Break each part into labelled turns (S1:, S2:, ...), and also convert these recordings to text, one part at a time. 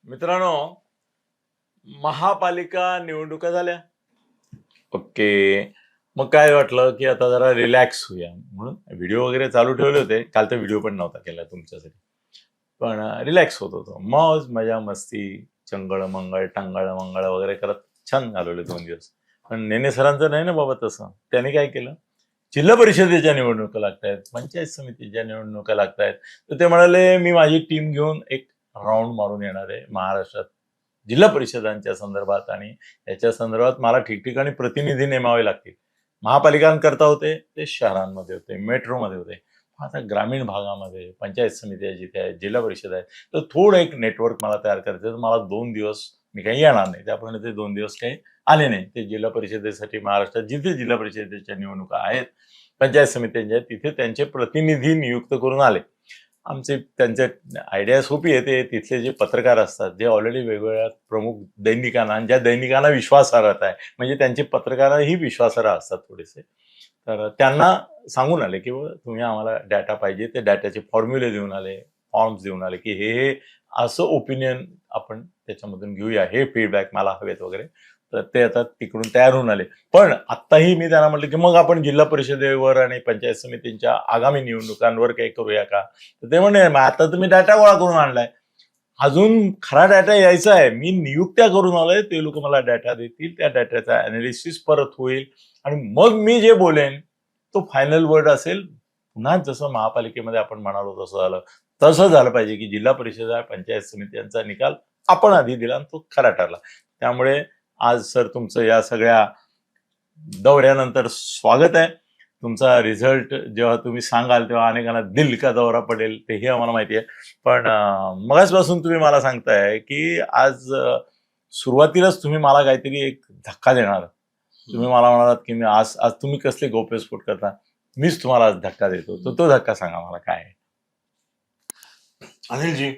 S1: मित्रांनो, महापालिका निवडणुका झाल्या. ओके. मग काय वाटलं की आता जरा रिलॅक्स होऊया म्हणून व्हिडिओ वगैरे चालू ठेवले होते. काल तर व्हिडिओ पण नव्हता केला तुमच्यासाठी, पण रिलॅक्स होत होतो. मौज मजा मस्ती, चंगळ मंगळ टांगळ मंगळ वगैरे करत छान घालवले 2 दिवस. पण नेने सरांचं नाही ना बाबा तसं. त्यांनी काय केलं, जिल्हा परिषदेच्या निवडणुका लागतायत, पंचायत समितीच्या निवडणुका लागतायत, तर ते म्हणाले मी माझी टीम घेऊन एक राऊंड मारून येणार आहे महाराष्ट्रात जिल्हा परिषदांच्या संदर्भात, आणि याच्या संदर्भात मला ठिकठिकाणी प्रतिनिधी नेमावे लागतील. महापालिकांकरता होते ते शहरांमध्ये होते, मेट्रोमध्ये होते. आता ग्रामीण भागामध्ये पंचायत समिती आहे, जिथे आहेत, जिल्हा परिषद आहे, तर थोडं एक नेटवर्क मला तयार करायचं. तर मला 2 दिवस मी काही येणार नाही, त्याप्रमाणे ते 2 दिवस काही आले नाही. ते जिल्हा परिषदेसाठी महाराष्ट्रात जिथे जिल्हा परिषदेच्या निवडणुका आहेत, पंचायत समित्यांच्या आहेत, तिथे त्यांचे प्रतिनिधी नियुक्त करून आले. आमचे त्यांचे आयडिया सोपी आहे. ते तिथले जे पत्रकार असतात, जे ऑलरेडी वेगवेगळ्या प्रमुख दैनिकांना, ज्या दैनिकांना विश्वासार्हता आहे, म्हणजे त्यांचे पत्रकारही विश्वासार्ह असतात थोडेसे, तर त्यांना सांगून आले की तुम्ही आम्हाला डाटा पाहिजे. ते डाटाचे फॉर्म्युले देऊन आले, फॉर्म्स देऊन आले की हे असं ओपिनियन आपण त्याच्यामधून घेऊया, हे फीडबॅक मला हवेत वगैरे. तर ते आता तिकडून तयार होऊन आले. पण आत्ताही मी त्यांना म्हटलं की मग आपण जिल्हा परिषदेवर आणि पंचायत समितींच्या आगामी निवडणुकांवर काही करूया का. तर ते म्हणे आता तुम्ही डाटा गोळा करून आणलाय, अजून खरा डाटा यायचा आहे. मी नियुक्त्या करून आलोय, ते लोक मला डाटा देतील, त्या डाटाचा अनालिसिस परत होईल आणि मग मी जे बोलेन तो फायनल वर्ड असेल. पुन्हा जसं महापालिकेमध्ये आपण म्हणालो तसं झालं पाहिजे की जिल्हा परिषद पंचायत समित्यांचा निकाल आपण आधी दिला आणि तो खरा ठरला. त्यामुळे आज सर तुमचं या सगळ्या दौऱ्यानंतर स्वागत आहे. तुमचा रिझल्ट जेव्हा तुम्ही सांगाल तेव्हा अनेकांना दिल का दौरा पडेल तेही आम्हाला माहिती आहे. पण मगाचपासून तुम्ही मला सांगताय की आज सुरुवातीलाच तुम्ही मला काहीतरी एक धक्का देणार. तुम्ही मला म्हणालात की मी आज आज तुम्ही कसले गौप्यस्फोट करता, मीच तुम्हाला आज धक्का देतो. तर तो धक्का सांगा मला काय आहे.
S2: अनिलजी,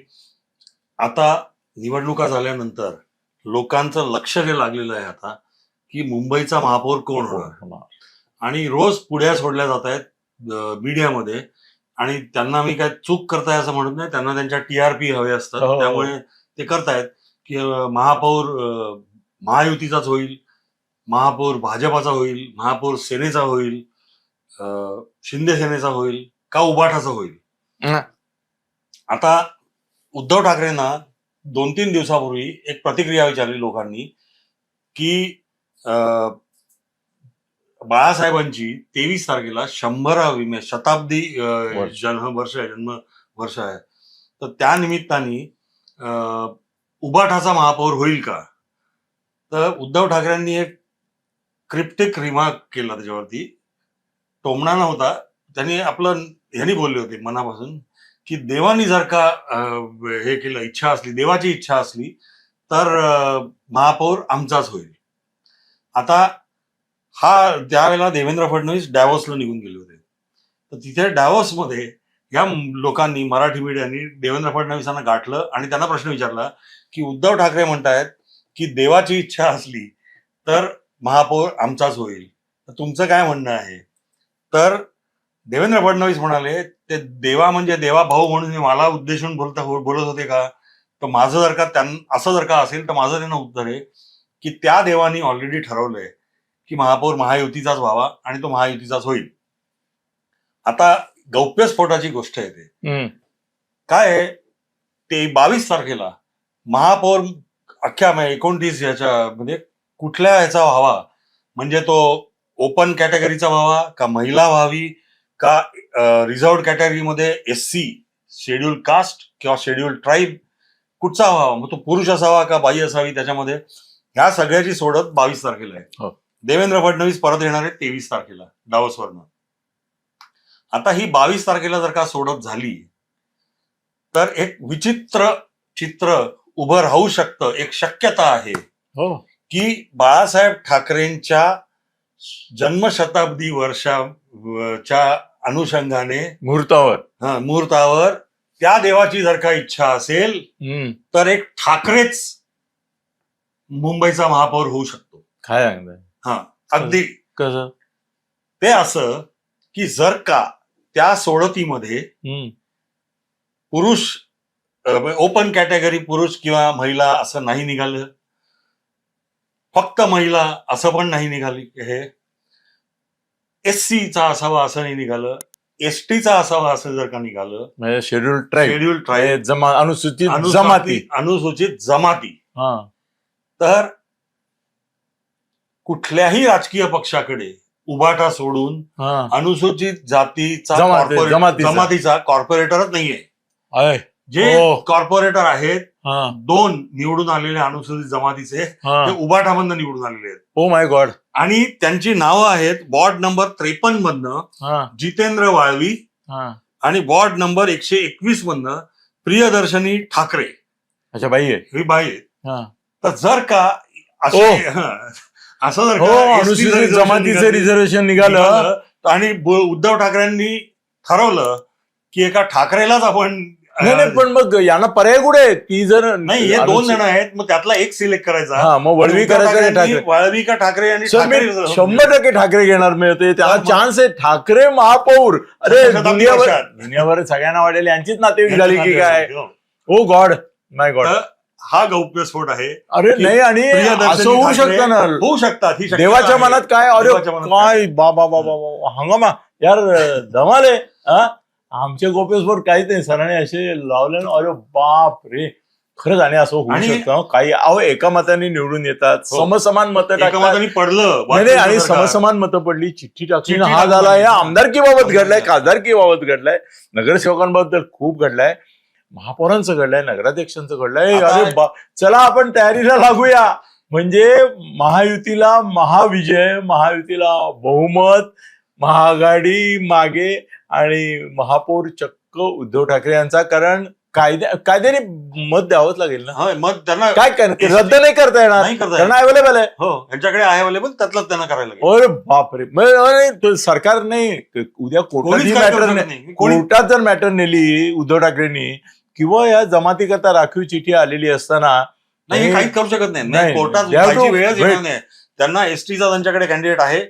S2: आता निवडणुका झाल्यानंतर लोकांचं लक्ष जे लागलेलं आहे आता की मुंबईचा महापौर कोण होणार, आणि रोज पुढ्या सोडल्या जात आहेत मीडियामध्ये. आणि त्यांना मी काय चूक करताय असं म्हणत नाही, त्यांना त्यांच्या TRP हवे असतात, त्यामुळे ते करतायत की महापौर महायुतीचाच होईल, महापौर भाजपाचा होईल, महापौर सेनेचा होईल, शिंदे सेनेचा होईल का उबाठाचा होईल. आता उद्धव ठाकरेंना 2-3 दिवसापूर्वी एक प्रतिक्रिया विचारली लोकांनी की बाळासाहेबांची 23 तारखेला 100वी शताब्दी जन्मवर्ष आहे, तर त्या निमित्ताने उबाठाचा महापौर होईल का. तर उद्धव ठाकरेंनी एक क्रिप्टिक रिमार्क केला, त्याच्यावरती टोमणा नव्हता, त्यांनी ह्यांनी बोलले होते मनापासून की देवानी जर का हे केलं, इच्छा असली, देवाची इच्छा असली तर महापौर आमचाच होईल. आता त्यावेळेला देवेंद्र फडणवीस डॅव्होसला निघून गेले होते, तर तिथे डॅव्होसमध्ये या लोकांनी, मराठी मीडियानी देवेंद्र फडणवीसांना गाठलं आणि त्यांना प्रश्न विचारला की उद्धव ठाकरे म्हणतायत की देवाची इच्छा असली तर महापौर आमचाच होईल, तर तुमचं काय म्हणणं आहे. तर देवेंद्र फडणवीस म्हणाले, ते देवा म्हणजे देवा भाऊ म्हणून मला उद्देशून बोलत होते का. तर माझं जर का असं जर का असेल तर माझं त्यांना उत्तर आहे की त्या देवानी ऑलरेडी ठरवलंय की महापौर महायुतीचाच व्हावा आणि तो महायुतीचाच होईल. आता गौप्यस्फोटाची गोष्ट आहे, ते काय आहे, ते 22 तारखेला महापौर अख्ख्या 29 याच्यामध्ये कुठल्या याचा व्हावा, म्हणजे तो ओपन कॅटेगरीचा व्हावा का महिला व्हावी का रिझर्व्ड कॅटेगरीमध्ये SC शेड्यूल कास्ट किंवा शेड्यूल ट्राईब कुठचा व्हावा, मग तो पुरुष असावा का बाई असावी, त्याच्यामध्ये ह्या सगळ्याची सोडत 22 तारखेला आहे. देवेंद्र फडणवीस परत येणार आहे 23 तारखेला डावसवरनं. आता ही 22 तारखेला जर का सोडत झाली तर एक विचित्र चित्र उभं राहू शकतं. एक शक्यता आहे की बाळासाहेब ठाकरेंच्या जन्मशताब्दी वर्षाच्या अनुषंगाने मुहूर्तावर त्या देवाची जर का इच्छा असेल तर एक ठाकरेच मुंबईचा महापौर होऊ शकतो.
S1: काय
S2: अगदी
S1: कसं
S2: ते असं की जर का त्या सोडतीमध्ये पुरुष ओपन कॅटेगरी पुरुष किंवा महिला असं नाही निघालं, फक्त महिला असं पण नाही निघाली, हे SC चा असावा असं नाही निघालं, ST चा असावा असं जर का निघालं,
S1: म्हणजे शेड्यूल ट्राईब,
S2: शेड्यूल ट्राईब,
S1: अनुसूचित जमाती,
S2: अनुसूचित जमाती,
S1: हा,
S2: तर कुठल्याही राजकीय पक्षाकडे उबाटा सोडून
S1: हा,
S2: अनुसूचित जातीचा
S1: जमातीचा
S2: कॉर्पोरेटरच नाहीये.
S1: आहे.
S2: जे
S1: हो.
S2: कॉर्पोरेटर आहेत
S1: हा,
S2: 2 निवडून आलेले अनुसूचित जमातीचे,
S1: हा.
S2: ते उबाटामधनं निवडून आलेले आहेत.
S1: Oh my God.
S2: आणि त्यांची नावं आहेत वॉर्ड नंबर 53 मधनं
S1: हा,
S2: जितेंद्र वाळवी
S1: हा.
S2: आणि वॉर्ड नंबर 121 मधनं प्रियदर्शनी ठाकरे.
S1: अच्छा, बाई आहे.
S2: ही बाई आहेत.
S1: हा.
S2: तर जर का
S1: ओ.
S2: असं जर
S1: हो,
S2: का ST
S1: अनुसूचित
S2: reservation
S1: जमातीचं रिझर्वेशन निघालं
S2: आणि उद्धव ठाकरेंनी ठरवलं की एका ठाकरेलाच आपण
S1: नाही, पण मग यांना पर्याय कुठे आहे? ती जर
S2: नाही, हे 2 जण आहेत, मग त्यातला एक सिलेक्ट करायचा.
S1: हा, मग वळवी
S2: उद्धव
S1: करायचं का
S2: ठाकरेंनी
S1: ठाकरे?
S2: वळवी का ठाकरे आणि
S1: सर, मी
S2: ठाकरे
S1: 100% ठाकरे घेणार मिळते, त्याला चान्स आहे. ठाकरे महापौर, अरे दुनियाभर सगळ्यांना वाटेल यांचीच नातेवाईक झाली की काय? ओ गॉड, माय गॉड.
S2: हा गौप्यस्फोट आहे.
S1: अरे नाही, आणि असं होऊ शकतं ना,
S2: होऊ शकतात. ही
S1: देवाच्या मनात काय, अरे काय बाबा बाबा हंगामा यार, धमाल आहे. आमचे गोपेश्वर काहीच नाही, सरांनी असे लावले ना, अरे बाप रे, खरंच. आणि असं होऊ शकतं काही. अहो, एका मताने निवडून येतात, समसमान मतं टाकतात,
S2: पडलं
S1: नाही, आणि समसमान मतं पडली, चिठ्ठी टाकली, हा झाला. या आमदारकीबाबत घडलाय, खासदारकीबाबत घडलाय, नगरसेवकांबद्दल खूप घडलाय, महापौरांचं घडलंय, नगराध्यक्षांचं घडलंय. अरे चला आपण तयारीला लागूया. म्हणजे महायुतीला महाविजय, महायुतीला बहुमत, महाआघाडी मागे आणि महापौर चक्क उद्धव ठाकरे यांचा. कारण कायद्याने मत द्यावंच लागेल ना.
S2: मत त्यांना
S1: काय रद्द नाही करता येणार, त्यांना अवेलेबल आहे.
S2: हो, यांच्याकडे आहे अवेलेबल, त्यातलंच त्यांना करायला लागेल.
S1: अरे बापरे, सरकार नाही, उद्या कोर्टात जर मॅटर नेली उद्धव ठाकरेंनी, किंवा या जमाती करता राखीव चिठ्ठी आलेली असताना,
S2: नाही, काहीच करू शकत नाही. कोर्टात जायची वेळच येणार नाही. त्यांना STचा त्यांच्याकडे कॅन्डिडेट आहे,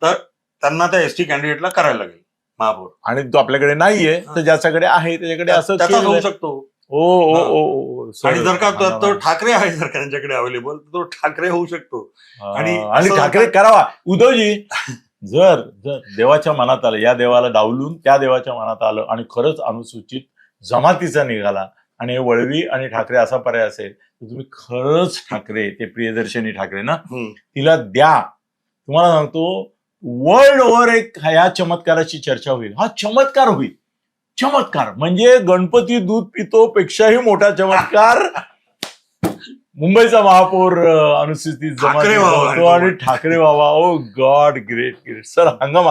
S2: तर त्यांना त्या ST कॅन्डिडेटला करायला लागेल महापौर.
S1: आणि तो आपल्याकडे नाहीये, तर ज्याच्याकडे आहे त्याच्याकडे असं
S2: होऊ शकतो.
S1: ओ.
S2: आणि जर का तो ठाकरे आहे, जर का त्यांच्याकडे अवेलेबल, तो ठाकरे होऊ शकतो.
S1: आणि ठाकरे करावा. उद्धवजी, जर देवाच्या मनात आलं, या देवाला डावलून त्या देवाच्या मनात आलं आणि खरंच अनुसूचित जमातीचा निघाला आणि वळवी आणि ठाकरे असा पर्याय असेल, तर तुम्ही खरंच ठाकरे, ते प्रियदर्शनी ठाकरे ना, तिला द्या. तुम्हाला सांगतो, वर्ल्ड ओव्हर एक ह्या चमत्काराची चर्चा होईल. हा चमत्कार होईल, चमत्कार म्हणजे गणपती दूध पितो पेक्षाही मोठा चमत्कार. मुंबईचा महापौर अनुसूचित जमाती आणि ठाकरे बाबा. ओ गॉड, ग्रेट ग्रेट. सर, हंगामा.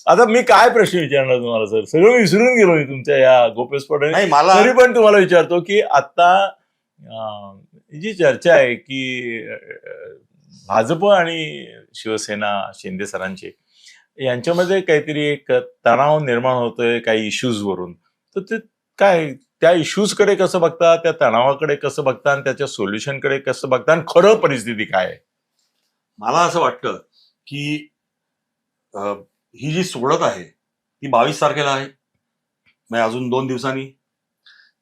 S1: आता मी काय प्रश्न विचारणार तुम्हाला सर, सगळं मी विसरून गेलो मी तुमच्या या गोपेस्फोटाने. तरी पण तुम्हाला विचारतो की आता जी चर्चा आहे की भाजप आणि शिवसेना शिंदे सरांचे यांच्यामध्ये काहीतरी एक तणाव निर्माण होतोय काही इश्यूज वरून, तर ते काय, त्या इश्यूजकडे कसं बघता, त्या तणावाकडे कसं बघता, आणि त्याच्या सोल्युशनकडे कसं बघता, आणि खरं परिस्थिती काय आहे?
S2: मला असं वाटतं की ही जी सोडत आहे ती 22 तारखेला आहे, म्हणजे अजून 2 दिवसांनी.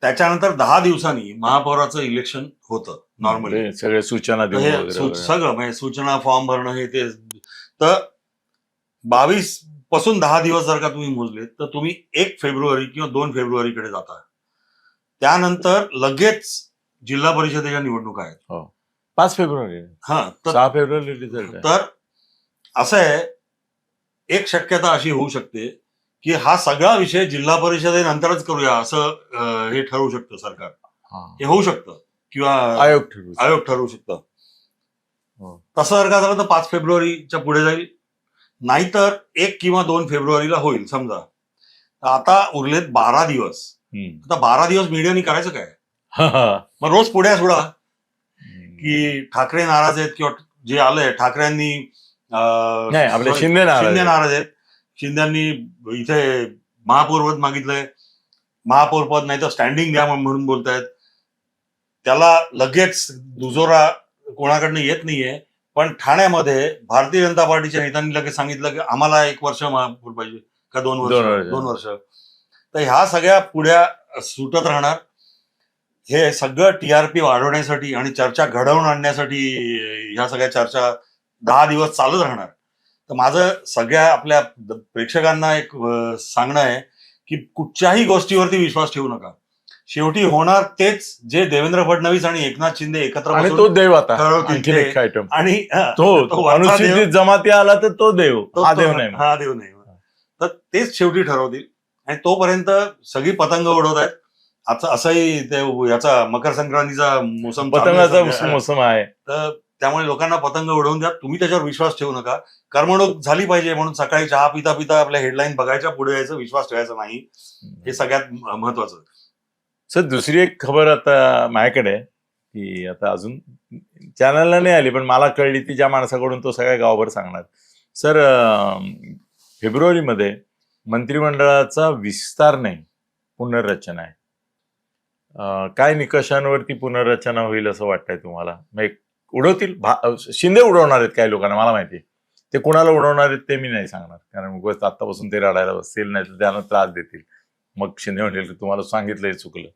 S2: त्याच्यानंतर 10 दिवसांनी महापौराचं इलेक्शन होतं नॉर्मली.
S1: सगळे सूचना देऊन
S2: सगळं, म्हणजे सूचना, फॉर्म भरणं, हे ते. तर 22 पासून 10 दिवस जर का तुम्ही मोजले, तर तुम्ही 1 फेब्रुवारी किंवा 2 फेब्रुवारीकडे जाता. त्यानंतर लगेच जिल्हा परिषदेच्या निवडणुका आहेत.
S1: 5 फेब्रुवारी.
S2: हा,
S1: 6 फेब्रुवारी रिझल्ट.
S2: तर असं आहे, एक शक्यता अशी होऊ शकते की हा सगळा विषय जिल्हा परिषदेनंतरच करूया, असं हे ठरवू शकतं सरकार. हे होऊ शकतं, किंवा आयोग ठरवू शकतं. तसं जर का झालं तर 5 फेब्रुवारीच्या पुढे जाईल, नाहीतर 1 किंवा 2 फेब्रुवारीला होईल समजा. आता उरलेत 12 दिवस. आता 12 दिवस मीडियानी करायचं काय? मग रोज पुढे सोडा की ठाकरे नाराज आहेत, किंवा जे आलंय ठाकरेंनी,
S1: आपले शिंदे
S2: नाराज आहेत. शिंदेनी इथे महापौरपद मागितलंय, महापौर पद नाही तर स्टँडिंग द्या म्हणून बोलतायत. त्याला लगेच दुजोरा कोणाकडनं येत नाहीये. पण ठाण्यामध्ये भारतीय जनता पार्टीच्या नेत्यांनी लगेच सांगितलं की आम्हाला 1 वर्ष महापौर पाहिजे, का 2 वर्ष. तर ह्या सगळ्या पुढ्या सुटत राहणार. हे सगळं TRP वाढवण्यासाठी आणि चर्चा घडवून आणण्यासाठी ह्या सगळ्या चर्चा 10 दिवस चालूच राहणार. तर माझं सगळ्या आपल्या प्रेक्षकांना एक सांगणं आहे की कुठच्याही गोष्टीवरती विश्वास ठेवू नका. शेवटी होणार तेच जे देवेंद्र फडणवीस आणि एकनाथ शिंदे एकत्र
S1: आणि
S2: बसून
S1: तो देव आता
S2: ठरवतील
S1: आणखीन
S2: ते.
S1: एक आयटम
S2: आणि
S1: तो
S2: वरचा
S1: अनुसूचित
S2: देव,
S1: जमाती आला तर तो देव हा देव नाही.
S2: हा देव नाही. तर तेच शेवटी ठरवतील आणि तोपर्यंत सगळी पतंग उडवत आहेत. आता असंही ते याचा मकर संक्रांतीचा मोसम चालू आहे
S1: पतंगाचा
S2: सध्या.
S1: मोसम आहे.
S2: तर त्यामुळे लोकांना पतंग उडवून द्या. तुम्ही त्याच्यावर विश्वास ठेवू नका. करमणूक झाली पाहिजे म्हणून सकाळी चहा पिता पिता आपल्या हेडलाईन बघायच्या, पुढे यायचं, विश्वास ठेवायचा नाही. हे सगळ्यात महत्वाचं.
S1: सर दुसरी एक खबर आता माझ्याकडे आहे की आता अजून चॅनलला नाही आली पण मला कळली ती ज्या माणसाकडून तो सगळ्या गावभर सांगणार. सर फेब्रुवारीमध्ये मंत्रिमंडळाचा विस्तार नाही, पुनर्रचना आहे. काय निकषांवरती पुनर्रचना होईल असं वाटतंय तुम्हाला? उडवतील शिंदे उडवणार आहेत काही लोकांना, मला माहिती. ते कुणाला उडवणार आहेत ते मी नाही सांगणार, कारण उगाच आत्तापासून ते रडायला बसतील, नाही तर त्यांना त्रास देतील. मग शिंदे म्हणेल की तुम्हाला सांगितलंय चुकलं.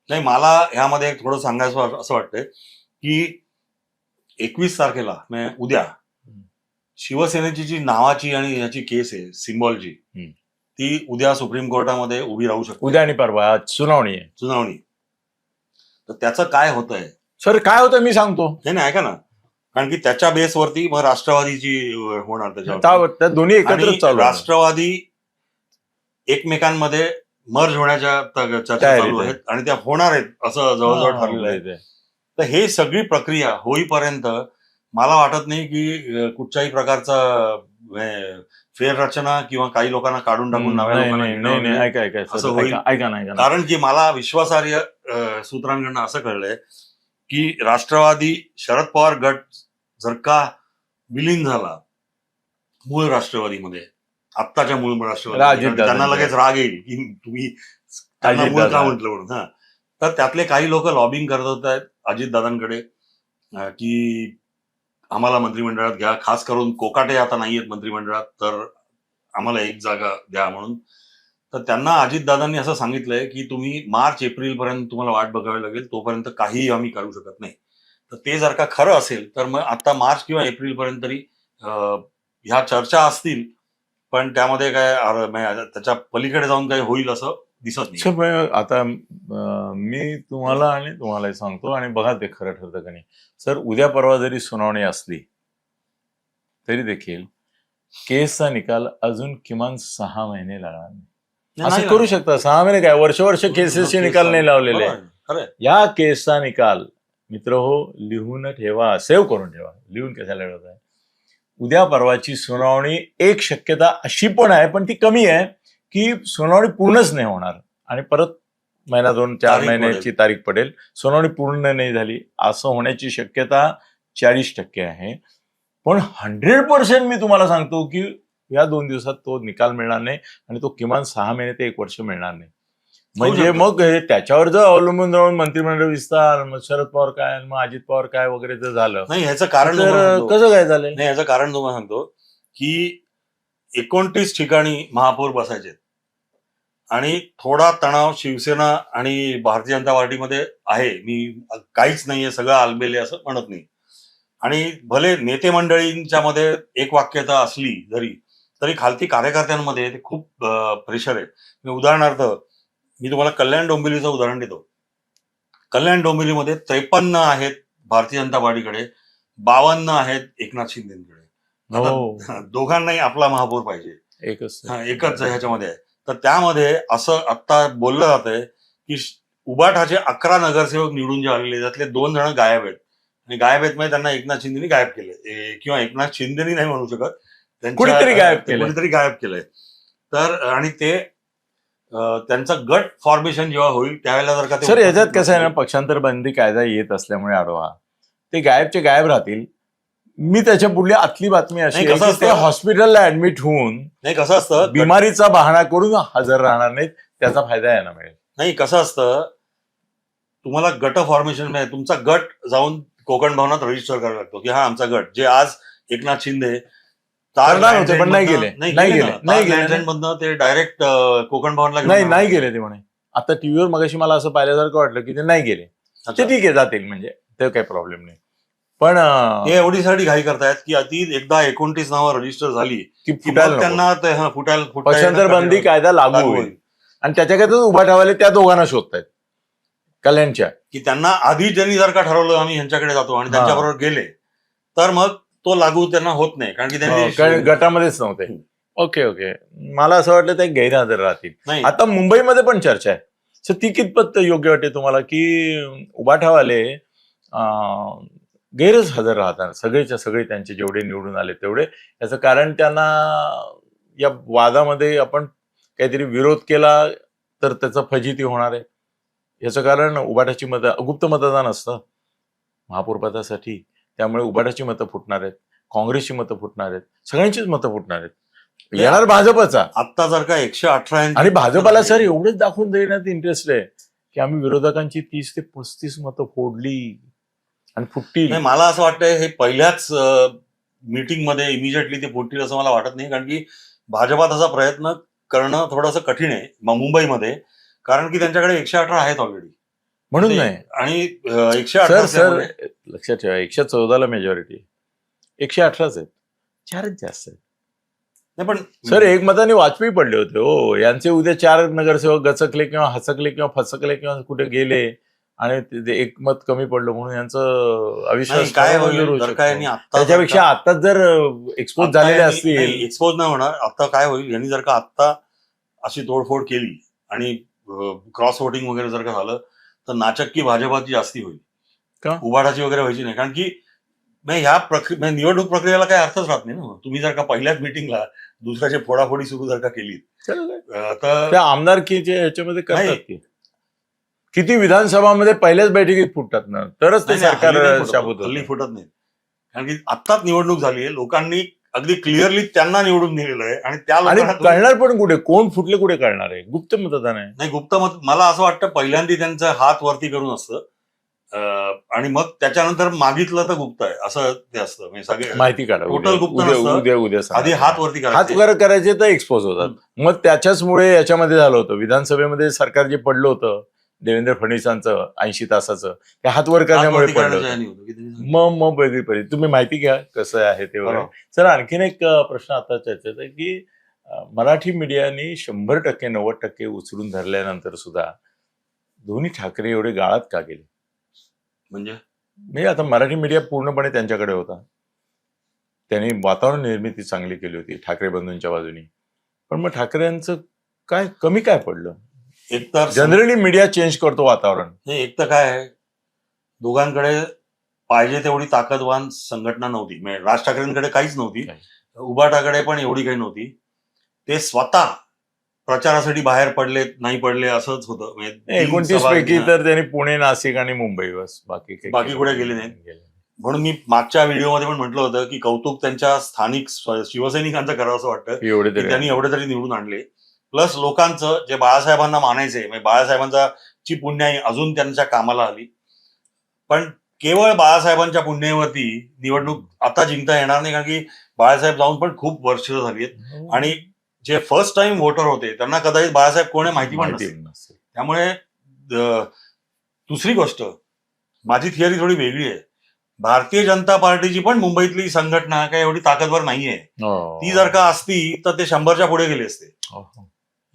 S2: नाही, मला ह्यामध्ये थोडं सांगायचं असं वाटतंय की 21 तारखेला म्हणजे उद्या शिवसेनेची जी नावाची आणि याची केस आहे सिम्बॉलची, ती उद्या सुप्रीम कोर्टामध्ये उभी राहू शकते.
S1: उद्या आणि परवा सुनावणी आहे.
S2: सुनावणी. तर त्याचं काय होतंय?
S1: सर काय होतं मी सांगतो.
S2: नाही ऐका ना, कारण की त्याच्या बेसवरती मग राष्ट्रवादीची होणार त्याच्यावर.
S1: दोन्ही एकत्र चालू.
S2: राष्ट्रवादी एकमेकांमध्ये मर्ज होण्याच्या चर्चा चालू आहेत आणि त्या होणार आहेत असं जवळजवळ ठरलेलं आहे. तर हे सगळी प्रक्रिया होईपर्यंत मला वाटत नाही की कुठच्याही प्रकारचा फेररचना किंवा काही लोकांना काढून टाकून असं होईल. कारण की मला विश्वासार्ह सूत्रांकडनं असं कळलंय की राष्ट्रवादी शरद पवार गट जर का विलीन झाला मूळ राष्ट्रवादीमध्ये, आत्ताच्या मूळ राष्ट्रवादी, त्यांना लगेच राग येईल की तुम्ही त्यांना मूळ का म्हटलं म्हणून. हा, तर त्यातले काही लोक लॉबिंग करत होत आहेत अजितदादांकडे की आम्हाला मंत्रिमंडळात घ्या, खास करून कोकाटे आता नाहीयेत मंत्रिमंडळात, तर आम्हाला एक जागा द्या म्हणून. तर त्यांना अजितदादांनी असं सांगितलंय की तुम्ही मार्च एप्रिल पर्यंत तुम्हाला वाट बघावी लागेल, तोपर्यंत काहीही आम्ही करू शकत नाही. तर ते जर का खरं असेल तर मग आता मार्च किंवा एप्रिल पर्यंत तरी ह्या चर्चा असतील, पण त्यामध्ये काय त्याच्या पलीकडे जाऊन काही होईल असं दिसत नाही.
S1: आता मी तुम्हाला आणि तुम्हालाही सांगतो आणि बघा ते खरं ठरतं का नाही. सर उद्या परवा जरी सुनावणी असली तरी देखील केसचा निकाल अजून किमान 6 महिने लागणार नाही. असं करू शकता 6 महिने काय, वर्ष केसेसचे निकाल नाही लावलेले. या केसचा निकाल मित्र हो लिहून ठेवा, सेव्ह करून ठेवा. लिहून कशाला ठेवत आहे? उद्या परवाची सुनावणी एक शक्यता अशी पण आहे, पण ती कमी आहे की सुनावणी पूर्णच नाही होणार आणि परत महिना 2-4 महिन्याची तारीख पडेल. सुनावणी पूर्ण नाही झाली असं होण्याची शक्यता 40% आहे. पण 100% मी तुम्हाला सांगतो की या 2 दिवसात तो निकाल मिळणार नाही आणि तो किमान 6 महिने ते 1 वर्ष मिळणार नाही. म्हणजे मग त्याच्यावर जर अवलंबून राहून मंत्रिमंडळ विस्तार, मग शरद पवार काय, मग अजित पवार काय वगैरे जर झालं
S2: नाही, ह्याचं कारण
S1: कसं काय झालं?
S2: नाही, याचं कारण तुम्हाला सांगतो की 29 ठिकाणी महापौर बसायचे आणि थोडा तणाव शिवसेना आणि भारतीय जनता पार्टीमध्ये आहे. मी काहीच नाहीये, सगळं आलबेले असं म्हणत नाही. आणि भले नेते मंडळींच्या मध्ये एक वाक्यता असली तरी खालती कार्यकर्त्यांमध्ये ते खूप प्रेशर आहे. उदाहरणार्थ मी तुम्हाला कल्याण डोंबिवलीचं उदाहरण देतो. कल्याण डोंबिवलीमध्ये 53 आहेत भारतीय जनता पार्टीकडे, 52 आहेत एकनाथ शिंदेकडे. दोघांनाही आपला महापौर पाहिजे, एकच ह्याच्यामध्ये आहे. तर त्यामध्ये असं आता बोललं जात आहे की उबाठाचे 11 नगरसेवक निवडून जे आलेले त्यातले 2 जण गायब आहेत. आणि गायब आहेत म्हणजे त्यांना एकनाथ शिंदेनी गायब केले, किंवा एकनाथ शिंदेनी नाही म्हणू शकत,
S1: कुणीतरी
S2: गायब केलंय. तर आणि ते त्यांचं गट फॉर्मेशन जेव्हा होईल त्यावेळेला जर का
S1: सर याच्यात कसं आहे ना, पक्षांतर बंदी कायदा येत असल्यामुळे आडवा ते गायबचे गायब राहतील. मी त्याच्या पुढली आतली बातमी अशी आहे की ते हॉस्पिटलला ऍडमिट होऊन
S2: नाही, कसं असतं
S1: बिमारीचा बहाणा करून हजर राहणार नाहीत, त्याचा फायदा यायला मिळेल.
S2: नाही, कसं असतं तुम्हाला गट फॉर्मेशन म्हणजे तुमचा गट जाऊन कोकण भवनात रजिस्टर करावा लागतो की हा आमचा गट, जे आज एकनाथ शिंदे
S1: पण नाही गेले
S2: ते डायरेक्ट कोकण भवनला
S1: नाही गेले ते म्हणे. आता टीव्हीवर मगाशी मला असं पाहिल्यासारखं वाटलं की ते नाही गेले. ते ठीक आहे, जातील, म्हणजे ते काही प्रॉब्लेम नाही. पण
S2: ते एवढीसाठी घाई करतायत की अति एकदा 29 नावं रजिस्टर झाली
S1: की
S2: की
S1: फुटायला
S2: मग
S1: नको.
S2: त्यांना ते, फुटायला
S1: पक्षांतर बंदी कायदा लागू होईल आणि त्याच्याकरता उभा ठेवायला त्या दोघांना शोधतायत, कल्याणच्या.
S2: की त्यांना आधी ज्यांनी जर का ठरवलं आम्ही ह्यांच्याकडे जातो आणि त्यांच्याबरोबर गेले तर मग तो लागू त्यांना होत नाही, कारण की
S1: कारण
S2: त्यांनी
S1: गटामध्येच नव्हते. ओके ओके, मला असं वाटलं ते गैरहजर राहतील.
S2: नाही.
S1: आता मुंबईमध्ये पण चर्चा आहे, सर ती कितपत योग्य वाटते तुम्हाला की उभाठावाले गैरच हजर राहतात सगळेच्या सगळे, त्यांचे जेवढे निवडून आले तेवढे. याचं कारण त्यांना या वादामध्ये आपण काहीतरी विरोध केला तर त्याचा फजिती होणार आहे. याचं कारण उभाटाची मतं, गुप्त मतदान असतं महापौरपदासाठी, त्यामुळे उभाटाची मतं फुटणार आहेत, काँग्रेसची मतं फुटणार आहेत, सगळ्यांचीच मतं फुटणार आहेत. येणार भाजपचा.
S2: आता जर का 118
S1: आणि भाजपाला सर एवढेच दाखवून देण्यात इंटरेस्ट आहे की आम्ही विरोधकांची 30 ते 35 मतं फोडली आणि फुटतील.
S2: नाही, मला असं वाटतंय हे पहिल्याच मीटिंग मध्ये इमिजिएटली ते फुटतील असं मला वाटत नाही, कारण की भाजपात असा प्रयत्न करणं थोडंसं कठीण आहे मुंबईमध्ये, कारण की त्यांच्याकडे 118 आहेत ऑलरेडी,
S1: म्हणून नाही.
S2: आणि 118
S1: सर लक्षात ठेवा, 114ला मेजॉरिटी, 118च आहेत, 4च जास्त आहेत.
S2: नाही पण
S1: सर एक मताने वाजपेयी पडले होते हो, यांचे उद्या 4 नगरसेवक गचकले किंवा हसकले किंवा फसकले किंवा कुठे गेले आणि ते एक मत कमी पडलं म्हणून यांचं अविश्वास
S2: काय होईल जर का यांनी आता,
S1: त्याच्यापेक्षा आताच जर एक्सपोज झालेले असतील.
S2: एक्सपोज नाही होणार. आता काय होईल, यांनी जर का आता अशी तोडफोड केली आणि क्रॉस वोटिंग वगैरे जर का झालं तर नाचक्की भाजपाची जास्ती होईल,
S1: का
S2: उभाटाची वगैरे व्हायची नाही, कारण की ह्या निवडणूक प्रक्रियेला काही अर्थच राहत नाही ना. तुम्ही जर का पहिल्याच मिटिंगला दुसऱ्याची फोडाफोडी सुरू जर का केली तर
S1: त्या आमदारकीचे ह्याच्यामध्ये करतात की किती विधानसभामध्ये पहिल्याच बैठकीत फुटतात ना, तरच ते सरकार शाबूत
S2: हल्ली फुटत नाही, कारण की आत्ताच निवडणूक झाली आहे, लोकांनी अगदी क्लिअरली त्यांना निवडून दिलेलं आहे आणि त्या लोकांना
S1: कळणार पण कुठे कोण फुटले कुठे कळणार आहे, गुप्त मतदान आहे.
S2: नाही, गुप्त मत मला असं वाटतं पहिल्यांदा त्यांचं हात वरती करून असतं आणि मग त्याच्यानंतर मागितलं तर गुप्त आहे असं ते असतं, म्हणजे सगळे
S1: माहिती काढा,
S2: टोटल गुप्त नसतं.
S1: उद्या
S2: आधी हात वरती
S1: हात वगैरे करायचे तर एक्सपोज होतात. मग त्याच्याचमुळे याच्यामध्ये झालं होतं, विधानसभेमध्ये सरकार जे पडलं होतं देवेंद्र फडणवीसांचं 80 तासाचं, ते हात वर करण्यामुळे पडलं. मग वेगळी परिस्थिती. तुम्ही माहिती घ्या कसं आहे ते वगैरे. सर आणखीन एक प्रश्न आता चर्चेत आहे की मराठी मीडियाने 100% 90% उचलून धरल्यानंतर सुद्धा दोन्ही ठाकरे एवढे गाळात का गेले?
S2: म्हणजे
S1: आता मराठी मीडिया पूर्णपणे त्यांच्याकडे होता, त्यांनी वातावरण निर्मिती चांगली केली होती ठाकरे बंधूंच्या बाजूनी, पण मग ठाकरेंचं काय कमी काय पडलं?
S2: एकतर
S1: जनरली मीडिया चेंज करतो वातावरण.
S2: एक तर काय आहे, दोघांकडे पाहिजे तेवढी ताकदवान संघटना नव्हती, म्हणजे राज ठाकरेंकडे काहीच नव्हती, उभाटाकडे पण एवढी काही नव्हती. ते स्वतः प्रचारासाठी बाहेर पडले नाही पडले असंच होतं.
S1: 29 पैकी तर त्यांनी पुणे, नाशिक आणि मुंबई, बस बाकी
S2: कुठे गेले नाहीत. म्हणून मी मागच्या व्हिडिओमध्ये पण म्हटलं होतं की कौतुक त्यांच्या स्थानिक शिवसैनिकांचं करावं असं वाटतं, त्यांनी एवढे तरी निवडून आणले. प्लस लोकांचं जे बाळासाहेबांना मानायचे, म्हणजे बाळासाहेबांचा ची पुण्याई अजून त्यांच्या कामाला आली, पण केवळ बाळासाहेबांच्या पुण्याईवरती निवडणूक आता जिंकता येणार नाही, कारण की बाळासाहेब जाऊन पण खूप वर्ष झाली आहेत आणि जे फर्स्ट टाइम वोटर होते त्यांना कदाचित बाळासाहेब कोण आहे माहिती पण नसेल. त्यामुळे दुसरी गोष्ट, माझी थिअरी थोडी वेगळी आहे. भारतीय जनता पार्टीची पण मुंबईतली संघटना काही एवढी ताकदवर नाहीये. ती जर का असती तर ते 100च्या पुढे गेले असते.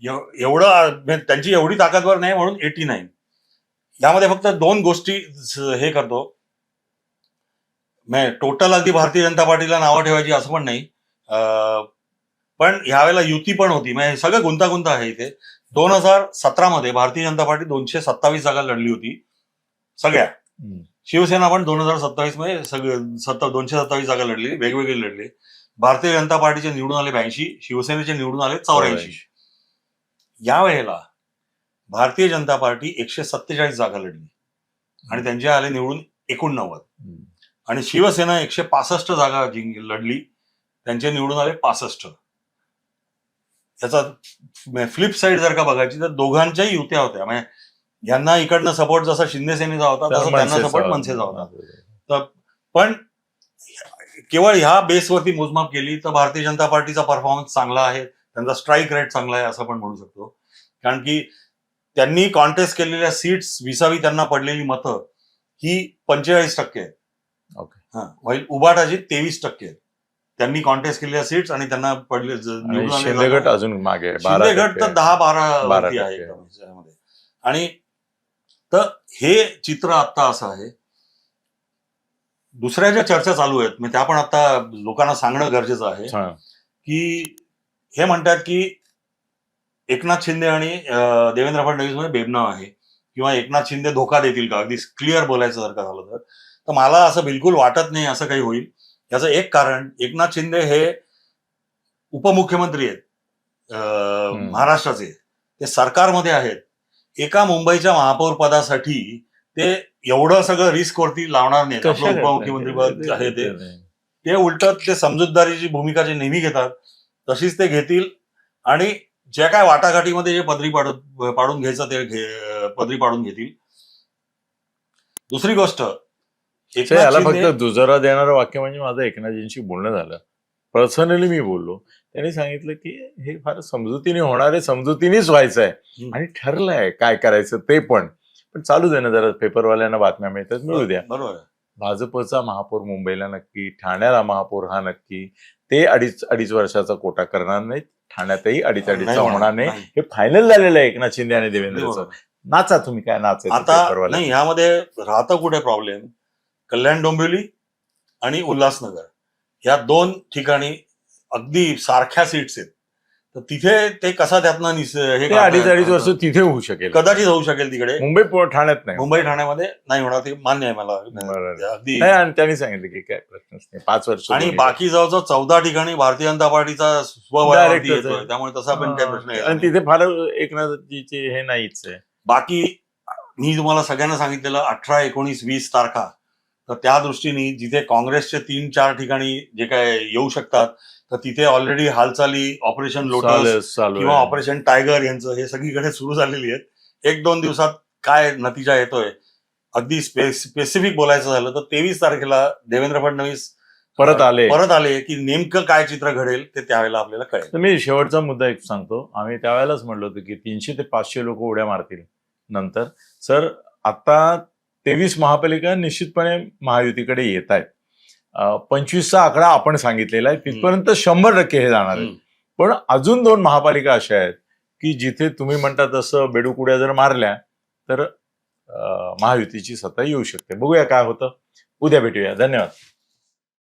S2: एवढं त्यांची एवढी ताकदवर नाही, म्हणून 89. यामध्ये फक्त 2 गोष्टी हे करतो, टोटल अगदी भारतीय जनता पार्टीला नावं ठेवायची असं पण नाही, पण ह्यावेळेला युती पण होती, म्हणजे सगळं गुंतागुंत आहे इथे. 2017 मध्ये भारतीय जनता पार्टी 227 जागा लढली होती सगळ्या. शिवसेना पण 2027 मध्ये सगळे 227 जागा लढली, वेगवेगळे लढले. भारतीय जनता पार्टीचे निवडून आले 82, शिवसेनेचे निवडून आले 84. या वेळेला भारतीय जनता पार्टी 147 जागा लढली आणि त्यांचे आले निवडून 89, आणि शिवसेना 165 जागा लढली, त्यांचे निवडून आले 65. त्याचा फ्लिप साईड जर का बघायची तर दोघांच्याही युत्या होत्या, म्हणजे यांना इकडनं सपोर्ट जसा शिंदे सेनेचा होता तसा त्यांना सपोर्ट मनसेचा होता. तर पण केवळ ह्या बेसवरती मोजमाप केली तर भारतीय जनता पार्टीचा परफॉर्मन्स चांगला आहे, त्यांचा स्ट्राईक रेट चांगला आहे असं पण म्हणू शकतो, कारण की त्यांनी कॉन्टेस्ट केलेल्या सीट्स विसावी त्यांना पडलेली मतं ही 45% आहेत.
S1: ओके.
S2: व्हाईल उबाटाची 23% आहेत. त्यांनी कॉन्टेस्ट केलेल्या सीट्स आणि त्यांना पडले
S1: आणि शिंदे गट अजून मागे आहे,
S2: शिंदे गट
S1: 12%
S2: तर 10-12
S1: 12%
S2: वरती आहे एकदम याच्यामध्ये. आणि तर हे चित्र आता असं आहे. दुसऱ्या ज्या चर्चा चालू आहेत म्हणजे त्या पण आता लोकांना सांगणं गरजेचं आहे
S1: हा.
S2: की हे म्हणतात की एकनाथ शिंदे आणि देवेंद्र फडणवीस मध्ये बेबनाव आहे किंवा एकनाथ शिंदे धोका देतील का, अगदी क्लिअर बोलायचं जर का झालं तर मला असं बिलकुल वाटत नाही असं काही होईल. याचं एक कारण, एकनाथ शिंदे हे उपमुख्यमंत्री आहेत महाराष्ट्राचे, ते सरकारमध्ये आहेत. एका मुंबईच्या महापौर पदासाठी ते एवढं सगळं रिस्क वरती लावणार नाहीत. आपलं उपमुख्यमंत्री पद आहे ते उलट ते समजूतदारीची भूमिका जे नेहमी घेतात तशीच ते घेतील आणि ज्या काय वाटाघाटीमध्ये जे पदरी पाडून घ्यायचं ते पदरी पाडून घेतील. दुसरी गोष्ट,
S1: याला फक्त दुजोरा देणारं वाक्य म्हणजे माझं एकनाथजींशी बोलणं झालं. पर्सनली मी बोललो, त्यांनी सांगितलं की हे फार समजुतीने होणार आहे, समजुतीनेच व्हायचं आहे आणि ठरलंय काय करायचं ते पण चालू दे ना, जरा पेपरवाल्यांना बातम्या मिळतात मिळू द्या.
S2: बरोबर.
S1: भाजपचा महापौर मुंबईला नक्की, ठाण्याला महापौर हा नक्की. ते अडीच वर्षाचा कोटा करणार नाहीत, ठाण्यातही अडीचचा होणार नाही. हे फायनल झालेलं आहे एकनाथ शिंदे आणि देवेंद्रचं. नाचा तुम्ही, काय नाचायचं
S2: आता नाही. ह्यामध्ये राहतं कुठे प्रॉब्लेम, कल्याण डोंबिवली आणि उल्हासनगर या 2 ठिकाणी अगदी सारख्या सीट्स आहेत. तर तिथे ते कसा त्यातनं हे
S1: अडीच वर्ष तिथे होऊ शकेल,
S2: कदाचित होऊ शकेल. तिकडे
S1: मुंबई ठाण्यात नाही,
S2: मुंबई ठाण्यामध्ये नाही होणार, ते मान्य आहे मला अगदी.
S1: आणि त्यांनी सांगितलं की काय प्रश्नच नाही, 5 वर्ष.
S2: आणि बाकी जवळजवळ 14 ठिकाणी भारतीय जनता पार्टीचा स्वभाव येतोय, त्यामुळे तसा पण काही प्रश्न नाही.
S1: आणि तिथे फार एकनाथजीचे हे नाहीच आहे.
S2: बाकी मी तुम्हाला सगळ्यांना सांगितलेलं 18, 19, 20 तारखा, तर त्या दृष्टीने जिथे काँग्रेसचे 3-4 ठिकाणी जे काय येऊ शकतात तर तिथे ऑलरेडी हालचाली ऑपरेशन लोटस किंवा ऑपरेशन टायगर यांचं हे सगळीकडे सुरू झालेली आहेत. 1-2 दिवसात काय नतीजा येतोय, अगदी स्पेसिफिक बोलायचं झालं तर 23 तारखेला देवेंद्र फडणवीस परत आले की नेमकं काय चित्र घडेल ते त्यावेळेला आपल्याला कळेल.
S1: तर मी शेवटचा मुद्दा एक सांगतो. आम्ही त्यावेळेलाच म्हणलो होतो की 300 ते 500 लोक उड्या मारतील नंतर. सर, आता 23 महापालिका निश्चितपणे महायुतीकडे येत आहेत. 25चा आकडा आपण सांगितलेला आहे, तिथपर्यंत 100% हे जाणार आहे. पण अजून 2 महापालिका अशा आहेत की जिथे तुम्ही म्हणता तसं बेडूकुड्या जर मारल्या तर महायुतीची सत्ता येऊ शकते. बघूया काय होतं. उद्या भेटूया. धन्यवाद.